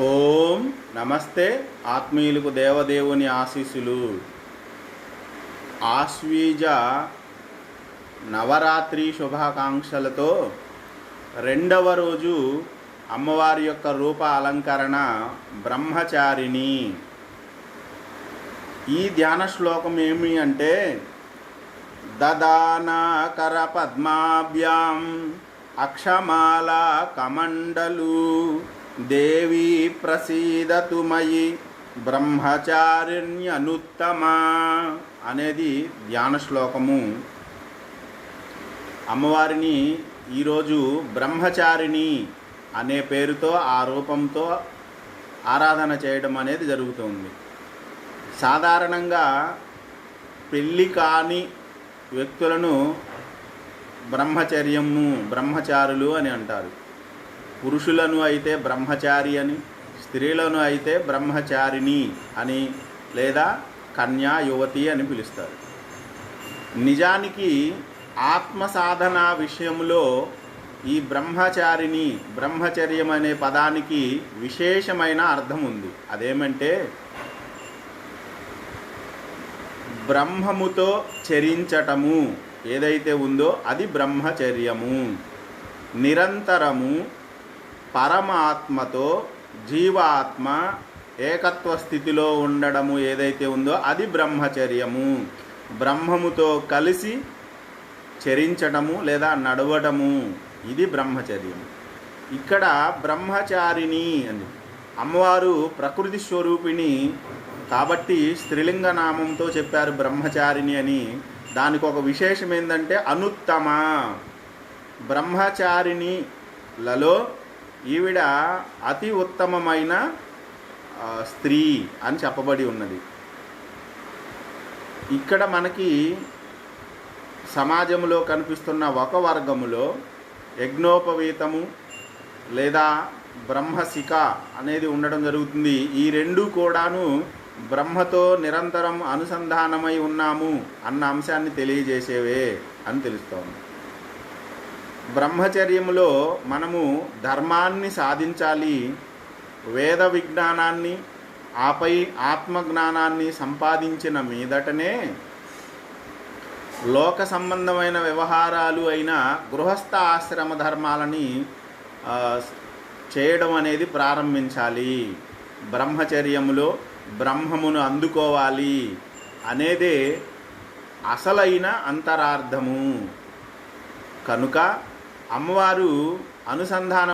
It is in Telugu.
ఓం నమస్తే. ఆత్మీయులకు దేవదేవుని ఆశీస్సులు. ఆశ్వీజ నవరాత్రి శుభాకాంక్షలతో రెండవ రోజు అమ్మవారి యొక్క రూప అలంకరణ బ్రహ్మచారిణి. ఈ ధ్యాన శ్లోకం ఏమి అంటే, దదానాకర పద్మాభ్యాం అక్షమాలా కమండలు దేవీ ప్రసీదతు మయి బ్రహ్మచారిణ్యనుత్తమా అనేది ధ్యాన శ్లోకము. అమ్మవారిని ఈరోజు బ్రహ్మచారిణి అనే పేరుతో ఆ రూపంతో ఆరాధన చేయడం అనేది జరుగుతుంది. సాధారణంగా పెళ్ళి కాని వ్యక్తులను బ్రహ్మచారులు అని అంటారు. పురుషులను అయితే బ్రహ్మచారి అని, స్త్రీలను అయితే బ్రహ్మచారిణి అని లేదా కన్యా యువతి అని పిలుస్తారు. నిజానికి ఆత్మ సాధన విషయంలో ఈ బ్రహ్మచర్యం అనే పదానికి విశేషమైన అర్థం ఉంది. అదేమంటే, బ్రహ్మముతో చరించటము ఏదైతే ఉందో అది బ్రహ్మచర్యము. నిరంతరము పరమాత్మతో జీవాత్మ ఏకత్వ స్థితిలో ఉండడము ఏదైతే ఉందో అది బ్రహ్మచర్యము. బ్రహ్మముతో కలిసి చరించటము లేదా నడవడము ఇది బ్రహ్మచర్యము. ఇక్కడ బ్రహ్మచారిణి అని అమ్మవారు ప్రకృతి స్వరూపిణి కాబట్టి స్త్రీలింగ నామంతో చెప్పారు బ్రహ్మచారిణి అని. దానికి ఒక విశేషం ఏంటంటే అనుత్తమ. బ్రహ్మచారిణిలలో ఈవిడ అతి ఉత్తమమైన స్త్రీ అని చెప్పబడి ఉన్నది. ఇక్కడ మనకి సమాజంలో కనిపిస్తున్న ఒక వర్గములో యజ్ఞోపవీతము లేదా బ్రహ్మశిఖ అనేది ఉండడం జరుగుతుంది. ఈ రెండు కూడాను బ్రహ్మతో నిరంతరం అనుసంధానమై ఉన్నాము అన్న అంశాన్ని తెలియజేసేవే అని తెలుస్తోంది. బ్రహ్మచర్యములో మనము ధర్మాన్ని సాధించాలి, వేద విజ్ఞానాన్ని ఆపై ఆత్మజ్ఞానాన్ని సంపాదించిన మీదటనే లోక సంబంధమైన వ్యవహారాలు అయిన గృహస్థ ఆశ్రమ ధర్మాలని చేయడం అనేది ప్రారంభించాలి. బ్రహ్మచర్యములో బ్రహ్మమును అందుకోవాలి అనేదే అసలైన అంతరార్థము. కనుక అమ్మవారు అనుసంధానం